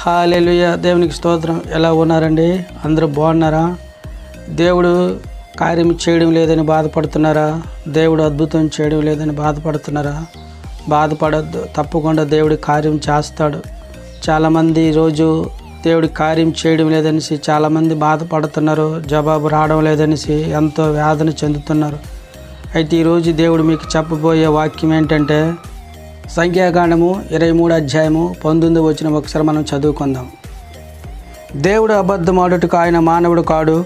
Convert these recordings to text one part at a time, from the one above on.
హల్లెలూయా. దేవునికి స్తోత్రం. ఎలా ఉన్నారండి? అందరూ బాగున్నారా? దేవుడు కార్యం చేయడం లేదని బాధపడుతున్నారా? దేవుడు అద్భుతం చేయడం లేదని బాధపడుతున్నారా? బాధపడద్దు, తప్పకుండా దేవుడి కార్యం చేస్తాడు. చాలామంది ఈరోజు దేవుడి కార్యం చేయడం లేదనేసి చాలామంది బాధపడుతున్నారు. జవాబు రావడం లేదనేసి ఎంతో వేదన చెందుతున్నారు. అయితే ఈరోజు దేవుడు మీకు చెప్పబోయే వాక్యం ఏంటంటే సంఖ్యాకాండము 23 అధ్యాయము 19 వచనం ఒకసారి మనం చదువుకుందాం. దేవుడు అబద్ధమాడుటకు ఆయన మానవుడు కాడు,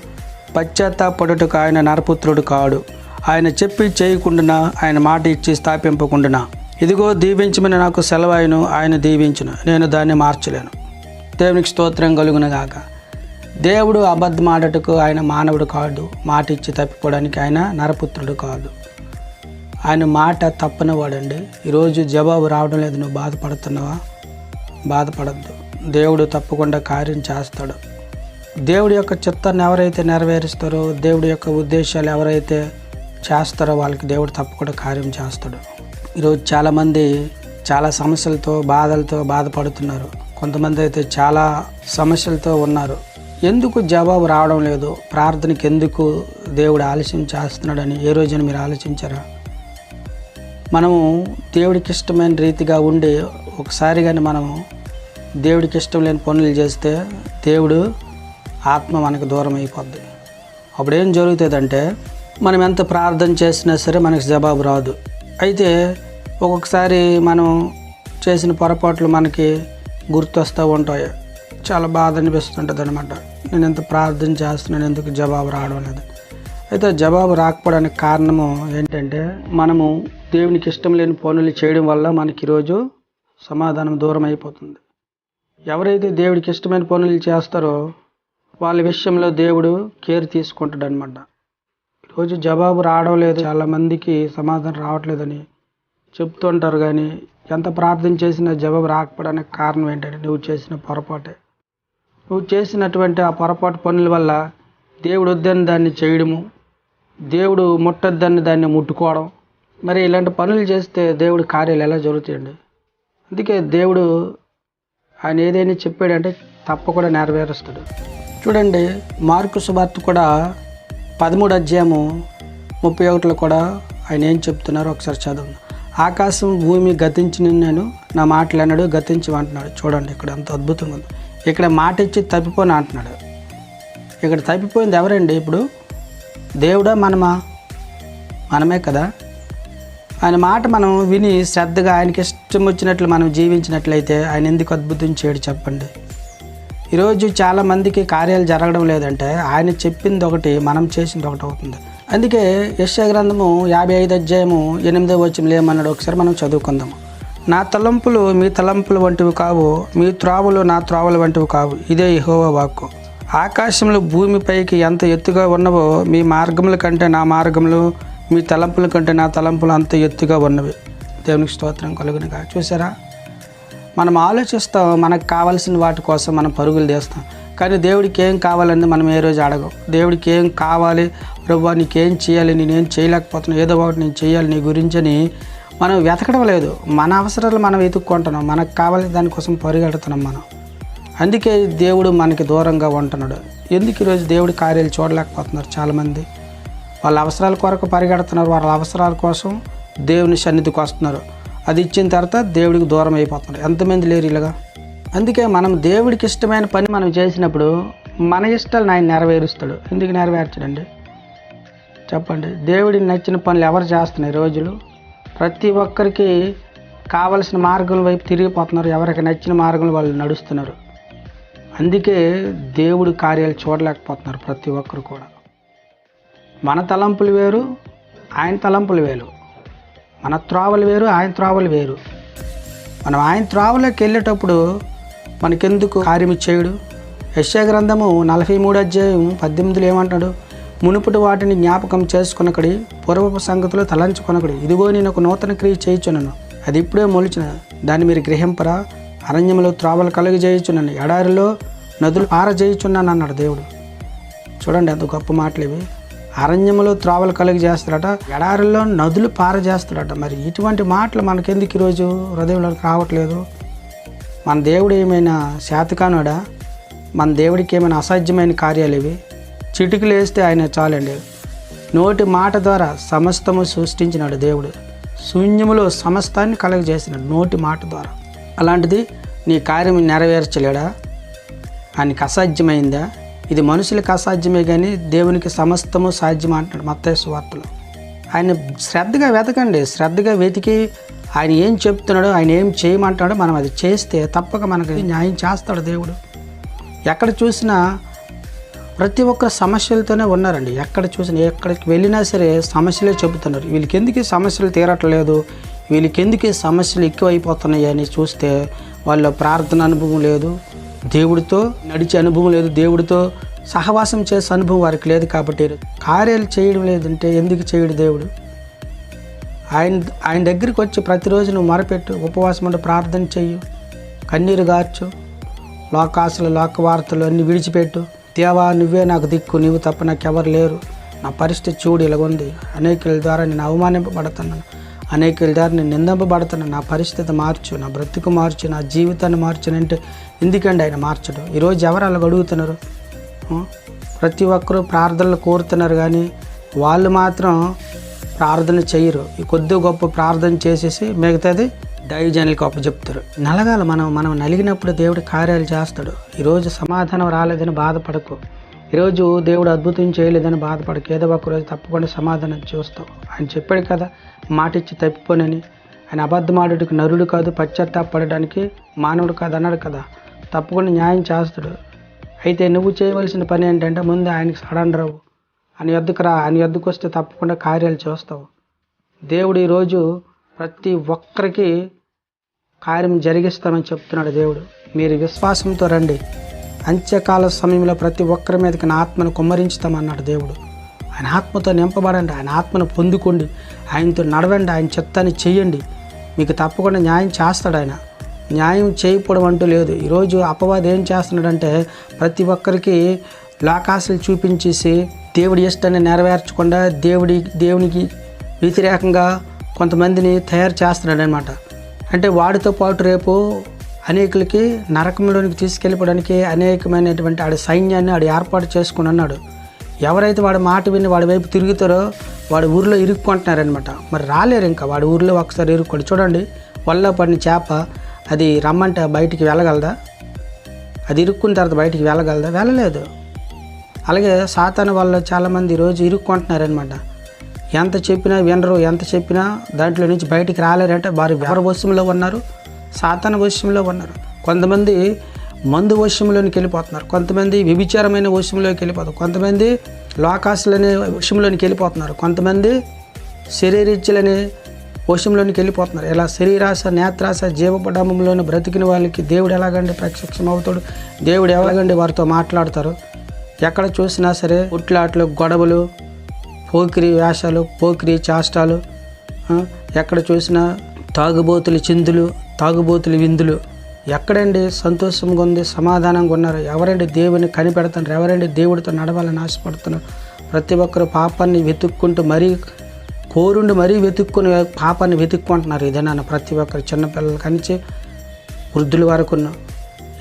పశ్చాత్తాపడుటకు ఆయన నరపుత్రుడు కాడు. ఆయన చెప్పి చేయకుండానా, ఆయన మాట ఇచ్చి స్థాపింపకుండానా. ఇదిగో దీవించమని నాకు సెలవాయను, ఆయన దీవించును, నేను దాన్ని మార్చలేను. దేవునికి స్తోత్రం కలుగునుగాక. దేవుడు అబద్ధమాడుటకు ఆయన మానవుడు కాడు, మాట ఇచ్చి తప్పిపోవడానికి ఆయన నరపుత్రుడు కాదు. ఆయన మాట తప్పనివాడండి. ఈరోజు జవాబు రావడం లేదు, నువ్వు బాధపడుతున్నావా? బాధపడద్దు, దేవుడు తప్పకుండా కార్యం చేస్తాడు. దేవుడి యొక్క చిత్తాన్ని ఎవరైతే నెరవేరుస్తారో, దేవుడి యొక్క ఉద్దేశాలు ఎవరైతే చేస్తారో వాళ్ళకి దేవుడు తప్పకుండా కార్యం చేస్తాడు. ఈరోజు చాలామంది చాలా సమస్యలతో బాధలతో బాధపడుతున్నారు. కొంతమంది అయితే చాలా సమస్యలతో ఉన్నారు. ఎందుకు జవాబు రావడం లేదు, ప్రార్థనకి ఎందుకు దేవుడు ఆలస్యం చేస్తున్నాడని ఏ రోజున మీరు ఆలోచించారా? మనము దేవుడికి ఇష్టమైన రీతిగా ఉండి ఒకసారి కానీ మనము దేవుడికి ఇష్టం లేని పనులు చేస్తే దేవుడు ఆత్మ మనకు దూరం అయిపోద్ది. అప్పుడు ఏం జరుగుతుందంటే మనం ఎంత ప్రార్థన చేసినా సరే మనకు జవాబు రాదు. అయితే ఒక్కొక్కసారి మనం చేసిన పొరపాట్లు మనకి గుర్తొస్తూ ఉంటాయి. చాలా బాధ అనిపిస్తుంటుంది అనమాట. నేను ఎంత ప్రార్థన చేస్తున్నాను, ఎందుకు జవాబు రావడం లేదు. అయితే జవాబు రాకపోవడానికి కారణము ఏంటంటే మనము దేవునికి ఇష్టం లేని పనులు చేయడం వల్ల మనకి ఈరోజు సమాధానం దూరం అయిపోతుంది. ఎవరైతే దేవుడికి ఇష్టమైన పనులు చేస్తారో వాళ్ళ విషయంలో దేవుడు కేర్ తీసుకుంటాడు అనమాట. ఈరోజు జవాబు రావడం లేదు, చాలామందికి సమాధానం రావట్లేదని చెప్తుంటారు. కానీ ఎంత ప్రార్థన చేసినా జవాబు రాకపోవడానికి కారణం ఏంటంటే నువ్వు చేసిన పొరపాటే. నువ్వు చేసినటువంటి ఆ పొరపాటు పనుల వల్ల దేవుడు వద్దని దాన్ని చేయడము, దేవుడు ముట్టొద్దని దాన్ని ముట్టుకోవడం, మరి ఇలాంటి పనులు చేస్తే దేవుడి కార్యాలు ఎలా జరుగుతాయండి? అందుకే దేవుడు ఆయన ఏదైనా చెప్పాడంటే తప్పకుండా నెరవేరుస్తాడు. చూడండి, మార్కు సువార్త కూడా 13 అధ్యాయము 31లో కూడా ఆయన ఏం చెప్తున్నారో ఒకసారి చదువు. ఆకాశం భూమి గతించిన నేను నా మాటలు అన్నాడు, గతించమంటున్నాడు. చూడండి ఇక్కడ ఎంత అద్భుతంగా ఉంది. ఇక్కడ మాట ఇచ్చి తప్పిపోని అంటున్నాడు. ఇక్కడ తప్పిపోయింది ఎవరండి? ఇప్పుడు దేవుడా మనమా? మనమే కదా. ఆయన మాట మనం విని శ్రద్ధగా ఆయనకి ఇష్టం వచ్చినట్లు మనం జీవించినట్లయితే ఆయన ఎందుకు అద్భుతం చేయడు చెప్పండి? ఈరోజు చాలామందికి కార్యాలు జరగడం లేదంటే ఆయన చెప్పింది ఒకటి, మనం చేసింది ఒకటి అవుతుంది. అందుకే యెషయా గ్రంథము 55 అధ్యాయము 8వ వచనంలో ఏమన్నాడు ఒకసారి మనం చదువుకుందాము. నా తలంపులు మీ తలంపులు వంటివి కావు, మీ త్రోవలు నా త్రోవల వంటివి కావు, ఇదే యెహోవా వాక్కు. ఆకాశంలో భూమిపైకి ఎంత ఎత్తుగా ఉన్నవో మీ మార్గముల కంటే నా మార్గములు, మీ తలంపుల కంటే నా తలంపులు అంత ఎత్తుగా ఉన్నవి. దేవునికి స్తోత్రం కలుగునుగా. చూసారా, మనం ఆలోచిస్తాం, మనకు కావాల్సిన వాటి కోసం మనం పరుగులు తీస్తాం. కానీ దేవుడికి ఏం కావాలని మనం ఏ రోజు అడగం. దేవుడికి ఏం కావాలి ప్రభువా, నీకేం చేయాలి, నేనేం చేయలేకపోతున్నాను, ఏదో ఒకటి నేను చేయాలి నీ గురించని మనం వెతకడం లేదు. మన అవసరాలు మనం వెతుక్కుంటున్నాం, మనకు కావాలి దానికోసం పరిగెడుతున్నాం మనం. అందుకే దేవుడు మనకి దూరంగా ఉంటున్నాడు. ఎందుకు ఈరోజు దేవుడి కార్యాలు చూడలేకపోతున్నారు చాలామంది? వాళ్ళ అవసరాల కొరకు పరిగెడుతున్నారు, వాళ్ళ అవసరాల కోసం దేవుని సన్నిధికి వస్తున్నారు. అది ఇచ్చిన తర్వాత దేవుడికి దూరం అయిపోతున్నారు. ఎంతమంది లేరు ఇలాగా? అందుకే మనం దేవుడికి ఇష్టమైన పని మనం చేసినప్పుడు మన ఇష్టాలను ఆయన నెరవేరుస్తాడు. ఎందుకు నెరవేర్చడండి చెప్పండి? దేవుడికి నచ్చిన పనులు ఎవరు చేస్తున్నారు? ఈ రోజులు ప్రతి ఒక్కరికి కావలసిన మార్గం వైపు తిరిగిపోతున్నారు. ఎవరికి నచ్చిన మార్గంలో వాళ్ళు నడుస్తున్నారు. అందుకే దేవుడి కార్యాలు చూడలేకపోతున్నారు ప్రతి ఒక్కరు కూడా. మన తలంపులు వేరు, ఆయన తలంపులు వేరు. మన త్రోవలు వేరు, ఆయన త్రోవలు వేరు. మనం ఆయన త్రోవలోకి వెళ్ళేటప్పుడు మనకెందుకు కార్యం చేయడు? యెషయా గ్రంథము 43 అధ్యాయం 18లో ఏమంటాడు? మునుపటి వాటిని జ్ఞాపకం చేసుకొనకడి, పూర్వపు సంగతులు తలంచుకొనకడి. ఇదిగో నేను ఒక నూతన క్రియ చేయుచున్నాను, అది ఇప్పుడే మొలిచిన, దాన్ని మీరు గ్రహింపరా? అరణ్యంలో త్రోవలు కలుగజేయుచున్నాను, ఎడారిలో నదులు పారజేయుచున్నాను అన్నాడు దేవుడు. చూడండి ఎంత గొప్ప మాటలు ఇవి. అరణ్యంలో త్రోవలు కలుగజేస్తాడట, ఎడారిలో నదులు పారజేస్తాడట. మరి ఇటువంటి మాటలు మనకెందుకు ఈరోజు హృదయంలోకి రావట్లేదు? మన దేవుడు ఏమైనా శాతకానుడా? మన దేవుడికి ఏమైనా అసాధ్యమైన కార్యాలు ఇవి? చిటికలు వేస్తే ఆయన చాలండి. నోటి మాట ద్వారా సమస్తము సృష్టించినాడు దేవుడు. శూన్యములో సమస్తాన్ని కలగజేసినాడు నోటి మాట ద్వారా. అలాంటిది నీ కార్యం నెరవేర్చలేడా? ఆయనకి అసాధ్యమైందా? ఇది మనుషులకు అసాధ్యమే కానీ దేవునికి సమస్తము సాధ్యం అంటున్నాడు మత్తయి సువార్తలో. ఆయన శ్రద్ధగా వెతకండి. శ్రద్ధగా వెతికి ఆయన ఏం చెప్తున్నాడో, ఆయన ఏం చేయమంటాడో మనం అది చేస్తే తప్పక మనకు న్యాయం చేస్తాడు దేవుడు. ఎక్కడ చూసినా ప్రతి ఒక్కరు సమస్యలతోనే ఉన్నారండి. ఎక్కడ చూసినా ఎక్కడికి వెళ్ళినా సరే సమస్యలే చెబుతున్నారు. వీళ్ళకి ఎందుకు సమస్యలు తీరట్లేదు, వీళ్ళకి ఎందుకు సమస్యలు ఎక్కువైపోతున్నాయి అని చూస్తే వాళ్ళ ప్రార్థన అనుభవం లేదు, దేవుడితో నడిచే అనుభవం లేదు, దేవుడితో సహవాసం చేసే అనుభవం వారికి లేదు. కాబట్టి కార్యాలు చేయడం లేదంటే ఎందుకు చేయడు దేవుడు? ఆయన దగ్గరికి వచ్చి ప్రతిరోజు నువ్వు మొరపెట్టు, ఉపవాసం ఉండి ప్రార్థన చెయ్యి, కన్నీరు గార్చు, లోకాశలు లోకవార్తలు అన్నీ విడిచిపెట్టు. దేవా నువ్వే నాకు దిక్కు, నువ్వు తప్ప నాకు ఎవరు లేరు, నా పరిస్థితి చూడు ఇలాగుంది, అనేకుల ద్వారా నేను అవమానింపబడుతున్నాను, అనేకుల ద్వారా నేను నిందింపబడుతున్నాను, నా పరిస్థితి మార్చు, నా బ్రతుకు మార్చు, నా జీవితాన్ని మార్చునంటే ఎందుకండి ఆయన మార్చడు? ఈరోజు ఎవరు అలాగ అడుగుతున్నారు? ప్రతి ఒక్కరూ ప్రార్థనలు కోరుతున్నారు కానీ వాళ్ళు మాత్రం ప్రార్థన చేయరు. ఈ కొద్ది గొప్ప ప్రార్థన చేసేసి మిగతాది దైవజనులకు అప్పచెప్తారు. నలగాల మనం నలిగినప్పుడు దేవుడు కార్యాలు చేస్తాడు. ఈరోజు సమాధానం రాలేదని బాధపడకు, ఈరోజు దేవుడు అద్భుతం చేయలేదని బాధపడకు. ఏదో ఒక రోజు తప్పకుండా సమాధానం చూస్తావు. ఆయన చెప్పాడు కదా, మాట ఇచ్చి తప్పిపోనని. ఆయన అబద్ధమాడుడికి నరుడు కాదు, పశ్చాత్తాపడడానికి మానవుడు కాదు అన్నాడు కదా. తప్పకుండా న్యాయం చేస్తాడు. అయితే నువ్వు చేయవలసిన పని ఏంటంటే ముందు ఆయనకి సడన్ రావు, ఆయన యొద్దకు రా. ఆయన యొద్దకు వస్తే తప్పకుండా కార్యాలు చేస్తావు. దేవుడు ఈరోజు ప్రతి ఒక్కరికి కార్యం జరిగిస్తామని చెప్తున్నాడు దేవుడు. మీరు విశ్వాసంతో రండి, అంత్యకాల సమయంలో ప్రతి ఒక్కరి మీదకి నా ఆత్మను కుమ్మరించుతామన్నాడు దేవుడు. ఆయన ఆత్మతో నింపబడండి, ఆయన ఆత్మను పొందుకోండి, ఆయనతో నడవండి, ఆయన చిత్తాన్ని చెయ్యండి, మీకు తప్పకుండా న్యాయం చేస్తాడు. ఆయన న్యాయం చేయకపోవడం అంటూ లేదు. ఈరోజు అపవాది ఏం చేస్తున్నాడంటే ప్రతి ఒక్కరికి లోకాశలు చూపించేసి దేవుడి ఇష్టాన్ని నెరవేర్చకుండా దేవునికి వ్యతిరేకంగా కొంతమందిని తయారు చేస్తున్నాడు అనమాట. అంటే వాడితో పాటు రేపు అనేకులకి నరకంలోనికి తీసుకెళ్ళిపోవడానికి అనేకమైనటువంటి ఆడి సైన్యాన్ని ఆడు ఏర్పాటు చేసుకుని అన్నాడు. ఎవరైతే వాడి మాట విని వాడి వైపు తిరుగుతారో వాడి ఊరిలో ఇరుక్కుంటున్నారనమాట. మరి రాలేరు, ఇంకా వాడి ఊరిలో ఒకసారి ఇరుక్కోండి. చూడండి, వల్ల పడిన చేప అది రమ్మంటే బయటికి వెళ్ళగలదా? అది ఇరుక్కున్న తర్వాత బయటికి వెళ్ళగలదా? వెళ్ళలేదు. అలాగే సాతాను వల్ల చాలామంది ఈరోజు ఇరుక్కుంటున్నారనమాట. ఎంత చెప్పినా వినరు, ఎంత చెప్పినా దాంట్లో నుంచి బయటికి రాలేరంటే వారు ఎవరి వశంలో ఉన్నారు? సాతాను వశంలో ఉన్నారు. కొంతమంది మందు వశంలోనికి వెళ్ళిపోతున్నారు, కొంతమంది వ్యభిచారమైన వశంలోకి వెళ్ళిపోతారు, కొంతమంది లోకాశలనే వశంలోనికి వెళ్ళిపోతున్నారు, కొంతమంది శరీరీచ్ఛలనే వశంలోనికి వెళ్ళిపోతున్నారు. ఇలా శరీరాశ, నేత్రాశ, జీవపడమంలోని బ్రతికిన వాళ్ళకి దేవుడు ఎలాగండి ప్రత్యక్షం అవుతాడు? దేవుడు ఎలాగండి వారితో మాట్లాడతారు? ఎక్కడ చూసినా సరే ఉట్లాట్లు, గొడవలు, పోకిరి వేషాలు, పోకిరి చేష్టాలు, ఎక్కడ చూసినా తాగుబోతులు చిందులు, తాగుబోతులు విందులు. ఎక్కడండి సంతోషంగా ఉంది, సమాధానంగా ఉన్నారు? ఎవరండి దేవుని కనిపెడుతున్నారు? ఎవరండి దేవుడితో నడవాలని ఆశపడుతున్నారు? ప్రతి ఒక్కరు పాపాన్ని వెతుక్కుంటూ మరీ వెతుక్కుని పాపాన్ని వెతుక్కుంటున్నారు. ఇదేనా ప్రతి ఒక్కరు, చిన్నపిల్లల కనిచి వృద్ధుల వరకు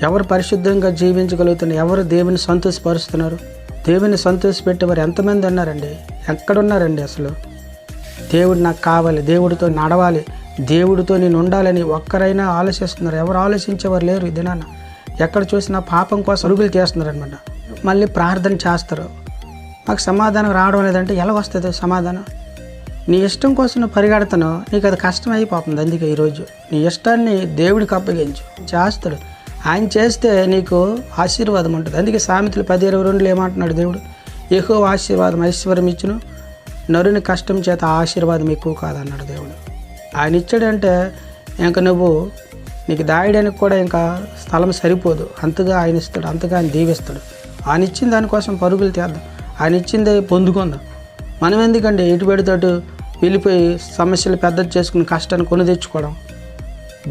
ఎవరు పరిశుద్ధంగా జీవించగలుగుతున్నారు? ఎవరు దేవుని సంతోషపరుస్తున్నారు? దేవుని సంతోషపెట్టేవారు ఎంతమంది అన్నారండి? ఎక్కడున్నారండి? అసలు దేవుడు నాకు కావాలి, దేవుడితో నడవాలి, దేవుడితో నేను ఉండాలని ఒక్కరైనా ఆలోచిస్తున్నారు? ఎవరు ఆలోచించేవారు లేరు. ఇదేనా ఎక్కడ చూసినా పాపం కోసం అరుగులు చేస్తున్నారు అనమాట. మళ్ళీ ప్రార్థన చేస్తారు. మాకు సమాధానం రావడం లేదంటే ఎలా వస్తుంది సమాధానం? నీ ఇష్టం కోసం నువ్వు పరిగెడతాను, నీకు అది కష్టం అయిపోతుంది. అందుకే ఈరోజు నీ ఇష్టాన్ని దేవుడికి అప్పగించు, చేస్తాడు. ఆయన చేస్తే నీకు ఆశీర్వాదం ఉంటుంది. అందుకే సామెతలు 10:22 ఏమంటున్నాడు దేవుడు? యెహోవా ఆశీర్వాదం ఐశ్వర్యం ఇచ్చును, నరుని కష్టం చేత ఆశీర్వాదం ఎక్కువ కాదన్నాడు దేవుడు. ఆయన ఇచ్చాడంటే ఇంకా నీకు దాయడానికి కూడా ఇంకా స్థలం సరిపోదు, అంతగా ఆయన ఇస్తాడు, అంతగా ఆయన దీవిస్తాడు. ఆయన ఇచ్చిన దానికోసం పరుగులు తీద్దాం, ఆయన ఇచ్చిందే పొందుకుందాం. మనం ఎందుకంటే ఎటు పెడితోటి వెళ్ళిపోయి సమస్యలు పెద్దది చేసుకుని కష్టాన్ని కొని తెచ్చుకోవడం?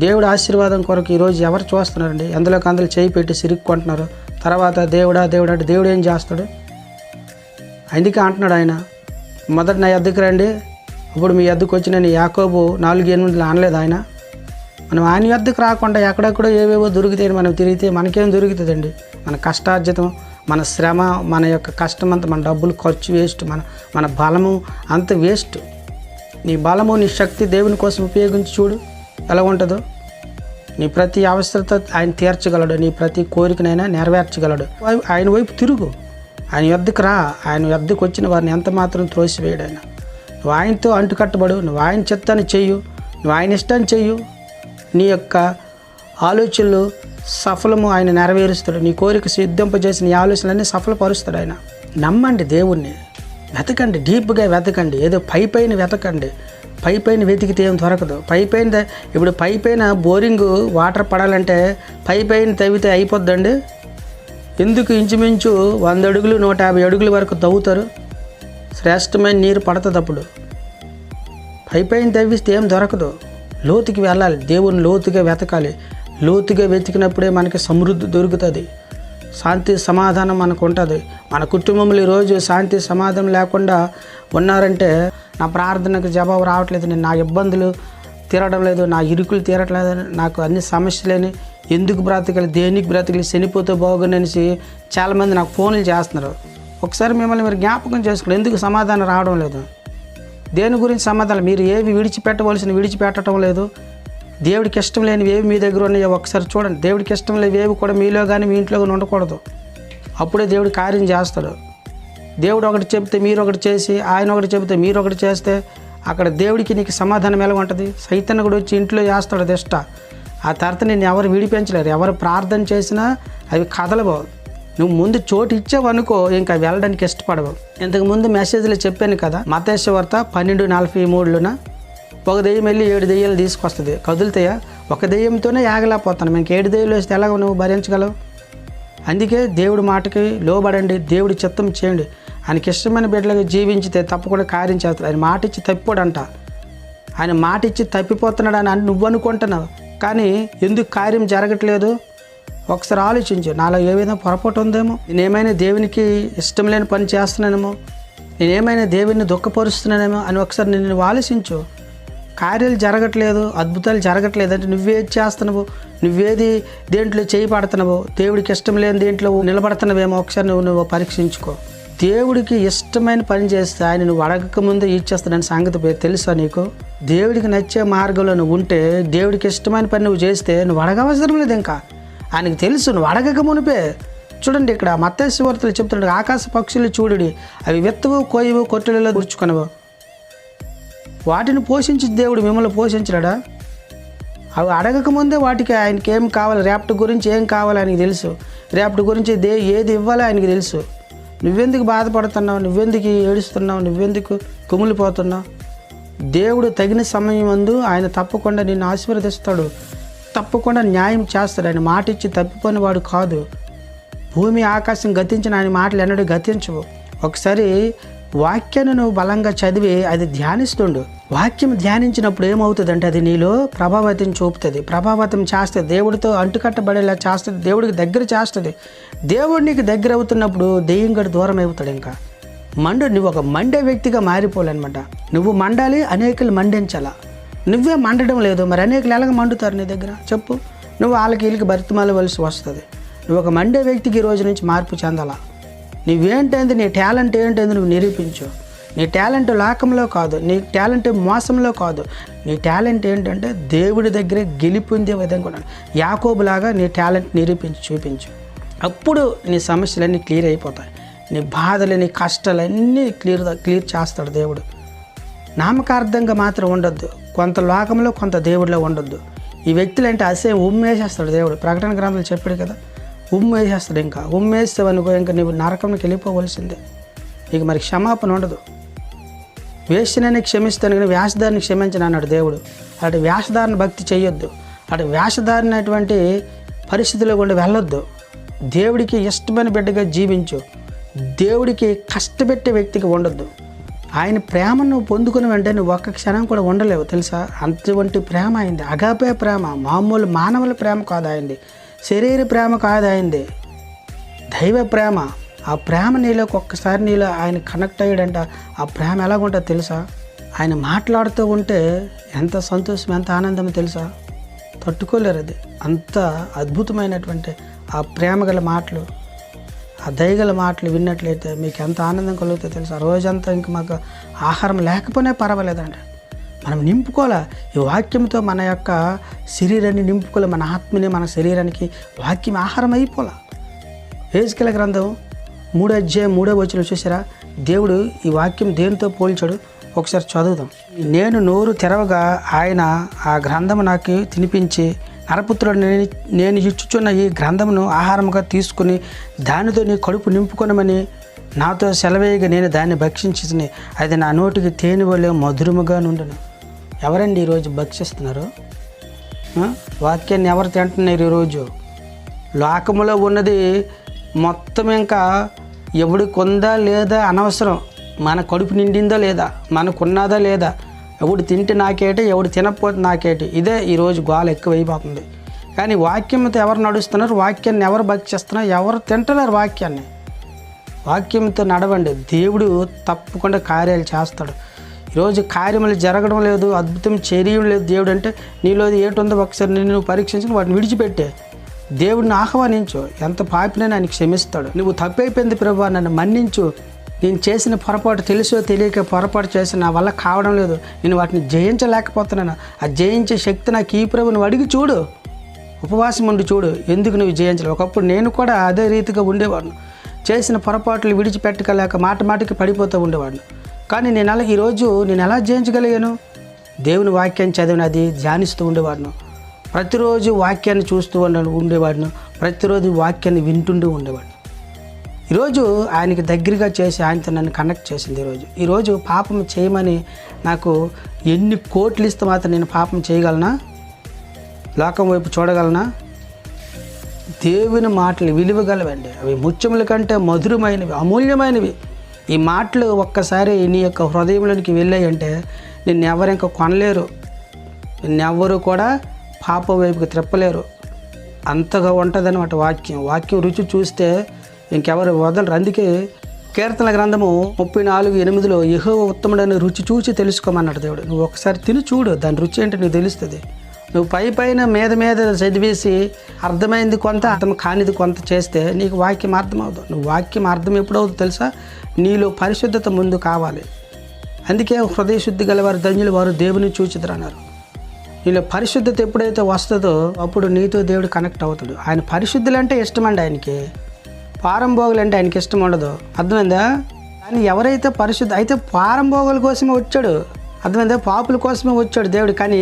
దేవుడు ఆశీర్వాదం కొరకు ఈరోజు ఎవరు చూస్తున్నారండి? అందులోకి అందులో చేయి పెట్టి సిరుక్కుంటున్నారు. తర్వాత దేవుడా దేవుడు అంటే దేవుడు ఏం చేస్తాడు? అందుకే అంటున్నాడు ఆయన, మొదట నా యొద్దకు రండి, అప్పుడు మీ యొద్దకు వచ్చి నేను యాకోబు 4:8 అనలేదు ఆయన? మనం ఆయన యొద్దకు రాకుండా ఎక్కడెక్కడో ఏవేవో దొరుకుతాయని మనం తిరిగితే మనకేం దొరుకుతుందండి? మన కష్టార్జితం, మన శ్రమ, మన యొక్క కష్టం అంతా, మన డబ్బులు ఖర్చు వేస్ట్, మన బలము అంత వేస్ట్. నీ బలము, నీ శక్తి దేవుని కోసం ఉపయోగించి చూడు ఎలా ఉంటుందో. నీ ప్రతి అవసరత ఆయన తీర్చగలడు, నీ ప్రతి కోరికనైనా నెరవేర్చగలడు. ఆయన వైపు తిరుగు, ఆయన యొద్దకు రా. ఆయన యొద్దకు వచ్చిన వారిని ఎంత మాత్రం త్రోసివేయడు ఆయన. నువ్వు ఆయనతో అంటుకట్టబడు, నువ్వు ఆయన చిత్తాన్ని చెయ్యు, నువ్వు ఆయన ఇష్టాన్ని చెయ్యు. నీ యొక్క ఆలోచనలు సఫలము ఆయన నెరవేరుస్తాడు. నీ కోరిక సిద్ధింపజేసి నీ ఆలోచనలన్నీ సఫలపరుస్తాడు ఆయన. నమ్మండి దేవుణ్ణి, వెతకండి, డీప్గా వెతకండి. ఏదో పైన వెతకండి. పైన వెతికితే ఏం దొరకదు. ఇప్పుడు పైన బోరింగ్ వాటర్ పడాలంటే పైన తవ్వితే అయిపోద్దండి. ఎందుకు ఇంచుమించు 100 అడుగులు 150 అడుగుల వరకు తవ్వుతారు. శ్రేష్టమైన నీరు పడుతుంది. అప్పుడు పైన తవ్విస్తే ఏం దొరకదు. లోతుకి వెళ్ళాలి, దేవుని లోతుగా వెతకాలి. లోతుగా వెతికినప్పుడే మనకి సమృద్ధి దొరుకుతుంది, శాంతి సమాధానం మనకు ఉంటుంది. మన కుటుంబంలో ఈరోజు శాంతి సమాధానం లేకుండా ఉన్నారంటే నా ప్రార్థనకు జవాబు రావట్లేదు, నేను నా ఇబ్బందులు తీరడం లేదు, నా ఇరుకులు తీరట్లేదు, నాకు అన్ని సమస్యలేని, ఎందుకు బ్రతకాలి, దేనికి బ్రతకాలి, చనిపోతే బాగుందనేసి చాలామంది నాకు ఫోన్లు చేస్తున్నారు. ఒకసారి మిమ్మల్ని మీరు జ్ఞాపకం చేసుకోండి, ఎందుకు సమాధానం రావడం లేదు, దేని గురించి సమాధానం, మీరు ఏవి విడిచిపెట్టడం లేదు, దేవుడికి ఇష్టం లేనివి ఏవి మీ దగ్గర ఉన్నాయో ఒకసారి చూడండి. దేవుడికి ఇష్టం లేనివి ఏవి కూడా మీలో కానీ మీ ఇంట్లో కానీ ఉండకూడదు. అప్పుడే దేవుడు కార్యం చేస్తాడు. దేవుడు ఒకటి చెప్తే మీరు ఒకటి చేసి, ఆయన ఒకటి చెప్తే మీరు ఒకటి చేస్తే అక్కడ దేవుడికి నీకు సమాధానం ఎలా ఉంటుంది? సైతాన్ని కూడా వచ్చి ఇంట్లో చేస్తాడు దిష్ట. ఆ తర్వాత నేను ఎవరు విడిపించలేరు. ఎవరు ప్రార్థన చేసినా అవి కదలవు. నువ్వు ముందు చోటు ఇచ్చావనుకో ఇంకా వెళ్ళడానికి ఇష్టపడవు. ఇంతకుముందు మెసేజ్లో చెప్పాను కదా, మత్తయి సువార్త 12:43 ఒక దెయ్యం వెళ్ళి 7 దెయ్యాలు తీసుకొస్తుంది, కదులుతాయా? ఒక దెయ్యంతోనే ఆగలేకపోతాను, ఇంక 7 దెయ్యాలు వేస్తే ఎలాగో నువ్వు భరించగలవు? అందుకే దేవుడి మాటకి లోబడండి, దేవుడి చిత్తం చేయండి. ఆయనకి ఇష్టమైన బిడ్డలుగా జీవించితే తప్పకుండా కార్యం చేస్తాడు. ఆయన మాట ఇచ్చి తప్పిపోడంట. ఆయన మాట ఇచ్చి తప్పిపోతున్నాడు అని నువ్వు అనుకుంటున్నావు, కానీ ఎందుకు కార్యం జరగట్లేదు ఒకసారి ఆలోచించు. నాలో ఏ విధంగా పొరపాటు ఉందేమో, నేనేమైనా దేవునికి ఇష్టం లేని పని చేస్తున్నానేమో, నేనేమైనా దేవుడిని దుఃఖపరుస్తున్నానేమో అని ఒకసారి నేను ఆలోచించు. కార్యాలు జరగట్లేదు, అద్భుతాలు జరగట్లేదు అంటే నువ్వేది చేస్తున్నావు, నువ్వేది దేంట్లో చేయి పడుతున్నావు, దేవుడికి ఇష్టం లేని దేంట్లో నిలబడుతున్నావేమో ఒకసారి నువ్వు పరీక్షించుకో. దేవుడికి ఇష్టమైన పని చేస్తే ఆయన నువ్వు అడగక ముందే ఇచ్చేస్తాడని సంగతి తెలుసా నీకు? దేవుడికి నచ్చే మార్గంలో నువ్వు ఉంటే, దేవుడికి ఇష్టమైన పని నువ్వు చేస్తే నువ్వు అడగవసరం లేదు. ఇంకా ఆయనకు తెలుసు నువ్వు అడగక మునిపే. చూడండి ఇక్కడ మత్తయి సువార్తలో చెప్తున్నాడు, ఆకాశ పక్షులు చూడుడి, అవి విత్తవు, కోయవు, కొట్టెలలో కూర్చుకొనవు, వాటిని పోషించి దేవుడు మిమ్మల్ని పోషించడా? అవి అడగకముందే వాటికి ఆయనకి ఏం కావాలి, రేపటి గురించి ఏం కావాలి ఆయనకి తెలుసు, రేపటి గురించి ఏది ఇవ్వాలో ఆయనకి తెలుసు. నువ్వెందుకు బాధపడుతున్నావు, నువ్వెందుకు ఏడుస్తున్నావు, నువ్వెందుకు కుమిలిపోతున్నావు? దేవుడు తగిన సమయం ముందు ఆయన తప్పకుండా నిన్ను ఆశీర్వదిస్తాడు, తప్పకుండా న్యాయం చేస్తాడు. ఆయన మాట ఇచ్చి తప్పిపోయిన వాడు కాదు. భూమి ఆకాశం గతించిన ఆయన మాటలు ఎన్నడూ గతించవు. ఒకసారి వాక్యాన్ని నువ్వు బలంగా చదివి అది ధ్యానిస్తుండు. వాక్యం ధ్యానించినప్పుడు ఏమవుతుందంటే అది నీలో ప్రభావితం చూపుతుంది, ప్రభావితం చేస్తుంది, దేవుడితో అంటుకట్టబడేలా చేస్తుంది, దేవుడికి దగ్గర చేస్తుంది. దేవుడు నీకు దగ్గర అవుతున్నప్పుడు దెయ్యం గడి దూరం అవుతాడు. ఇంకా నువ్వు ఒక మండే వ్యక్తిగా మారిపోవాలన్నమాట. నువ్వు మండాలి, అనేకులు మండించాలా. నువ్వే మండడం లేదు, మరి అనేకులు ఎలాగ మండుతారు నీ దగ్గర చెప్పు? నువ్వు వాళ్ళకి వీళ్ళకి బతిమాలవలసి వస్తుంది. నువ్వు ఒక మండే వ్యక్తికి ఈ రోజు నుంచి మార్పు చెందాలా. నువ్వేంటైంది, నీ టాలెంట్ ఏంటైంది నువ్వు నిరూపించు. నీ టాలెంట్ లోకంలో కాదు, నీ టాలెంట్ మోసంలో కాదు, నీ టాలెంట్ ఏంటంటే దేవుడి దగ్గరే గెలిపొందే విధంగా యాకోబులాగా నీ టాలెంట్ నిరూపించి చూపించు. అప్పుడు నీ సమస్యలన్నీ క్లియర్ అయిపోతాయి, నీ బాధలు, నీ కష్టాలన్నీ క్లియర్ చేస్తాడు దేవుడు. నామకార్థంగా మాత్రం ఉండొద్దు, కొంత లోకంలో కొంత దేవుడిలో ఉండొద్దు. ఈ వ్యక్తులు అంటే అసహ్యం ఉమ్మేసేస్తాడు దేవుడు. ప్రకటన గ్రంథాలు చెప్పాడు కదా, ఉమ్మేసేస్తాడు. ఇంకా ఉమ్మేస్తావనుకో ఇంకా నువ్వు నరకంలోకి వెళ్ళిపోవలసిందే. నీకు మరి క్షమాపణ ఉండదు. వేశ్యనని క్షమిస్తాను కానీ వేషధారిని క్షమించను అన్నాడు దేవుడు. అటు వేషధారణ భక్తి చేయొద్దు, అటు వేషధారినటువంటి పరిస్థితిలో కూడా వెళ్ళొద్దు. దేవుడికి ఇష్టమైన బిడ్డగా జీవించు, దేవుడికి కష్టపెట్టే వ్యక్తికి ఉండొద్దు. ఆయన ప్రేమను నువ్వు పొందుకుని వెంటనే నువ్వు ఒక్క క్షణం కూడా ఉండలేవు తెలుసా. అటువంటి ప్రేమ అయింది, అగాపే ప్రేమ, మామూలు మానవుల ప్రేమ కాదు అయింది, శరీర ప్రేమ కాదు అయింది, దైవ ప్రేమ. ఆ ప్రేమ నీలోకి ఒక్కసారి నీలో ఆయన కనెక్ట్ అయ్యాడంట. ఆ ప్రేమ ఎలాగుంటుందో తెలుసా? ఆయన మాట్లాడుతూ ఉంటే ఎంత సంతోషం, ఎంత ఆనందం తెలుసా. తట్టుకోలేరు. అది అంత అద్భుతమైనటువంటి ఆ ప్రేమ గల మాటలు, ఆ దయగల మాటలు విన్నట్లయితే మీకు ఎంత ఆనందం కలుగుతుందో తెలుసు. ఆ రోజంతా ఇంక మాకు ఆహారం లేకపోయినా పర్వాలేదండి, మనం నింపుకోవాలి. ఈ వాక్యంతో మన యొక్క శరీరాన్ని నింపుకోవాలి, మన ఆత్మని మన శరీరానికి వాక్యం ఆహారం అయిపోలే. హెజ్కేలు గ్రంథం 3:3 చూసారా, దేవుడు ఈ వాక్యం దేనితో పోల్చాడు ఒకసారి చదువుదాం. నేను నోరు తెరవగా ఆయన ఆ గ్రంథము నాకు తినిపించి, నరపుత్రుడు నేను ఇచ్చుచున్న ఈ గ్రంథమును ఆహారముగా తీసుకుని దానితో నీ కడుపు నింపుకొనమని నాతో సెలవేయగా నేను దాన్ని భక్షించి అది నా నోటికి తేనె వలె మధురముగా నుండెను. ఎవరండి ఈరోజు భక్షిస్తున్నారు? వాక్యాన్ని ఎవరు తింటున్నారు ఈరోజు? లోకములో ఉన్నది మొత్తం ఇంకా ఎవడికి ఉందా లేదా అనవసరం, మన కడుపు నిండిందా లేదా, మనకున్నదా లేదా, ఎవడు తింటే నాకేటి, ఎవడు తినకపోతే నాకేటి, ఇదే ఈరోజు గోల ఎక్కువైపోతుంది. కానీ వాక్యంతో ఎవరు నడుస్తున్నారు? వాక్యాన్ని ఎవరు భక్షిస్తున్నారు? ఎవరు తింటున్నారు వాక్యాన్ని? వాక్యంతో నడవండి, దేవుడు తప్పకుండా కార్యాలు చేస్తాడు. ఈరోజు కార్యములు జరగడం లేదు, అద్భుతం చేయడం లేదు. దేవుడు అంటే నీలో ఏటుందో ఒకసారి నేను పరీక్షించి వాటిని విడిచిపెట్టే దేవుడిని ఆహ్వానించు. ఎంత పాపినైనా ఆయన క్షమిస్తాడు. నువ్వు తప్పైపోయింది ప్రభువా, నన్ను మన్నించు, నేను చేసిన పొరపాటు తెలుసో తెలియక పొరపాటు చేసి నా వల్ల కావడం లేదు, నేను వాటిని జయించలేకపోతున్నాను, ఆ జయించే శక్తి నాకు ఈ ప్రభు, నువ్వు అడిగి చూడు, ఉపవాసం ఉండి చూడు, ఎందుకు నువ్వు జయించలేవు. ఒకప్పుడు నేను కూడా అదే రీతిగా ఉండేవాడిని, చేసిన పొరపాట్లు విడిచిపెట్టగలేక మాటికి పడిపోతూ ఉండేవాడిని. కానీ ఈరోజు నేను ఎలా జయించగలిగాను? దేవుని వాక్యాన్ని చదివినది ధ్యానిస్తూ ఉండేవాడిను, ప్రతిరోజు వాక్యాన్ని చూస్తూ ఉండేవాడిను, ప్రతిరోజు వాక్యాన్ని వింటుంటూ ఉండేవాడిను. ఈరోజు ఆయనకి దగ్గరగా చేసి ఆయనతో నన్ను కనెక్ట్ చేసింది. ఈరోజు పాపం చేయమని నాకు ఎన్ని కోట్లు ఇస్తే మాత్రం నేను పాపం చేయగలనా? లోకం వైపు చూడగలనా? దేవుని మాటలు విలువగలవండి, అవి ముత్యముల కంటే మధురమైనవి, అమూల్యమైనవి. ఈ మాటలు ఒక్కసారి నీ యొక్క హృదయంలోనికి వెళ్ళాయంటే నిన్నెవరు ఇంకా కొనలేరు, నిన్నెవ్వరూ కూడా పాప వైపుకి త్రిప్పలేరు. అంతగా ఉంటుందన్నమాట వాక్యం రుచి చూస్తే ఇంకెవరు వదలరు. అందుకే కీర్తన గ్రంథము 34:8 యెహోవా ఉత్తముడని రుచి చూసి తెలుసుకోమన్నాడు దేవుడు. నువ్వు ఒకసారి తిని చూడు, దాని రుచి ఏంటో నీకు తెలుస్తుంది. నువ్వు పైన మీద చదివేసి అర్థమైంది కొంత, అర్థం కానిది కొంత చేస్తే నీకు వాక్యం అర్థమవుతుంది. నువ్వు వాక్యం అర్థం ఎప్పుడవుతుందో తెలుసా? నీలో పరిశుద్ధత ముందు కావాలి. అందుకే హృదయ శుద్ధి గలవారు ధన్యులు, వారు దేవుని చూచిద్దరు అన్నారు. నీలో పరిశుద్ధత ఎప్పుడైతే వస్తుందో అప్పుడు నీతో దేవుడు కనెక్ట్ అవుతాడు. ఆయన పరిశుద్ధులంటే ఇష్టమండి ఆయనకి, పారంభోగులు అంటే ఆయనకి ఇష్టం ఉండదు. అర్థమైందా? కానీ ఎవరైతే పరిశుద్ధ అయితే పారంభోగుల కోసమే వచ్చాడు, అర్థమైందా? పాపుల కోసమే వచ్చాడు దేవుడు. కానీ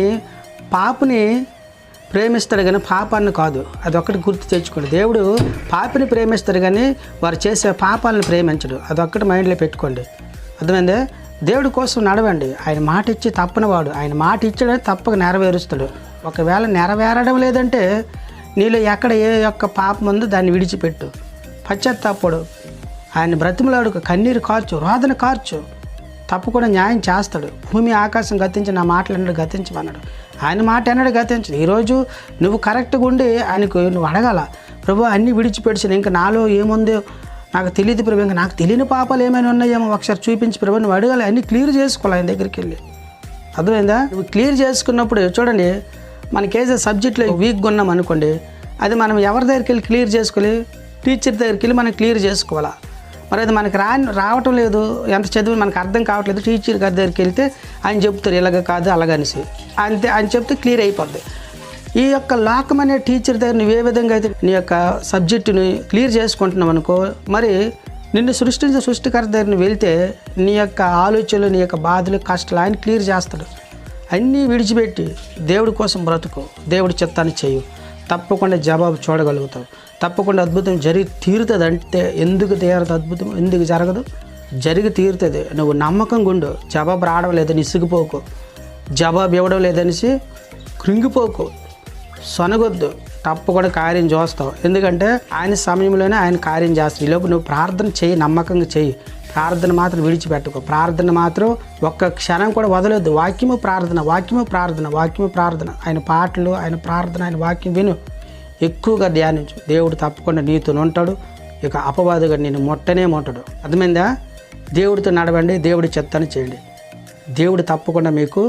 పాపుని ప్రేమిస్తాడు కానీ పాపాన్ని కాదు, అదొక్కటి గుర్తు తెచ్చుకోండి. దేవుడు పాపిని ప్రేమిస్తాడు కానీ వారు చేసే పాపాలను ప్రేమించడు, అదొక్కటి మైండ్లో పెట్టుకోండి. అర్థమైందా? దేవుడి కోసం నడవండి. ఆయన మాట ఇచ్చి తప్పనివాడు, ఆయన మాట ఇచ్చాడని తప్పక నెరవేరుస్తాడు. ఒకవేళ నెరవేరడం లేదంటే నీలో ఎక్కడ ఏ యొక్క పాపం ఉందో దాన్ని విడిచిపెట్టు, పశ్చాత్తాపడు, ఆయన బ్రతిమలాడు, కన్నీరు కార్చు, రోదన కార్చు, తప్పకుండా న్యాయం చేస్తాడు. భూమి ఆకాశం గతించి నా మాటలు అన్నాడు గతించమన్నాడు, ఆయన మాట అన్నాడు గతించడు. ఈరోజు నువ్వు కరెక్ట్గా ఉండి ఆయనకు నువ్వు అడగాల, ప్రభు అన్నీ విడిచిపెట్టాను, ఇంకా నాలో ఏముందో నాకు తెలియదు ప్రభు, ఇంకా నాకు తెలియని పాపాలు ఏమైనా ఉన్నాయేమో ఒకసారి చూపించి ప్రభు, నువ్వు అడగాలి. అన్నీ క్లియర్ చేసుకోవాలి ఆయన దగ్గరికి వెళ్ళి. అర్థమైందా? నువ్వు క్లియర్ చేసుకున్నప్పుడు చూడండి, మనకేదో సబ్జెక్ట్లో వీక్గా ఉన్నాం అనుకోండి, అది మనం ఎవరి దగ్గరికి వెళ్ళి క్లియర్ చేసుకోవాలి? టీచర్ దగ్గరికి వెళ్ళి మనం క్లియర్ చేసుకోవాలా. మరి అది మనకి రావటం లేదు, ఎంత చదివి మనకు అర్థం కావట్లేదు, టీచర్ గారి దగ్గరికి వెళ్తే ఆయన చెప్తారు ఇలాగ కాదు అలాగనిసి, అంతే ఆయన చెప్తే క్లియర్ అయిపోద్ది. ఈ యొక్క లోకం అనే టీచర్ దగ్గర నువ్వు ఏ విధంగా అయితే నీ యొక్క సబ్జెక్టుని క్లియర్ చేసుకుంటున్నావు అనుకో, మరి నిన్ను సృష్టించిన సృష్టికర్త దగ్గర నువ్వు వెళ్తే నీ యొక్క ఆలోచనలు, నీ యొక్క బాధలు, కష్టాలు ఆయన క్లియర్ చేస్తాడు. అన్నీ విడిచిపెట్టి దేవుడి కోసం బ్రతుకు, దేవుడి చిత్తాన్ని చేయు, తప్పకుండా జవాబు చూడగలుగుతావు, తప్పకుండా అద్భుతం జరిగి తీరుతుంది. అంటే ఎందుకు తీరదు అద్భుతం, ఎందుకు జరగదు? జరిగి తీరుతుంది. నువ్వు నమ్మకం గుండు, జవాబు రావడం లేదని ఇసుకుపోకు, జవాబు ఇవ్వడం లేదనేసి కృంగిపోకు, సొనగొద్దు, తప్పకుండా కార్యం చూస్తావు. ఎందుకంటే ఆయన సమయంలోనే ఆయన కార్యం చేస్తాడు. ఈలోపు నువ్వు ప్రార్థన చేయి, నమ్మకంగా చేయి, ప్రార్థన మాత్రం విడిచిపెట్టుకో, ప్రార్థన మాత్రం ఒక్క క్షణం కూడా వదలొద్దు. వాక్యము ప్రార్థన, వాక్యము ప్రార్థన, వాక్యము ప్రార్థన, ఆయన పాటలు, ఆయన ప్రార్థన, ఆయన వాక్యం విను, ఎక్కువగా ధ్యానించు. దేవుడు తప్పకుండా నీతో ఉంటాడు, ఇక అపవాదుగా నేను ముట్టడు. అర్థమైందా? దేవుడితో నడవండి, దేవుడి చిత్తాన్ని చేయండి, దేవుడు తప్పకుండా మీకు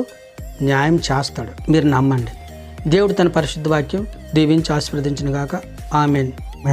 న్యాయం చేస్తాడు. మీరు నమ్మండి. దేవుడు తన పరిశుద్ధ వాక్యం దీవించి ఆశీర్వదించును గాక. ఆమేన్.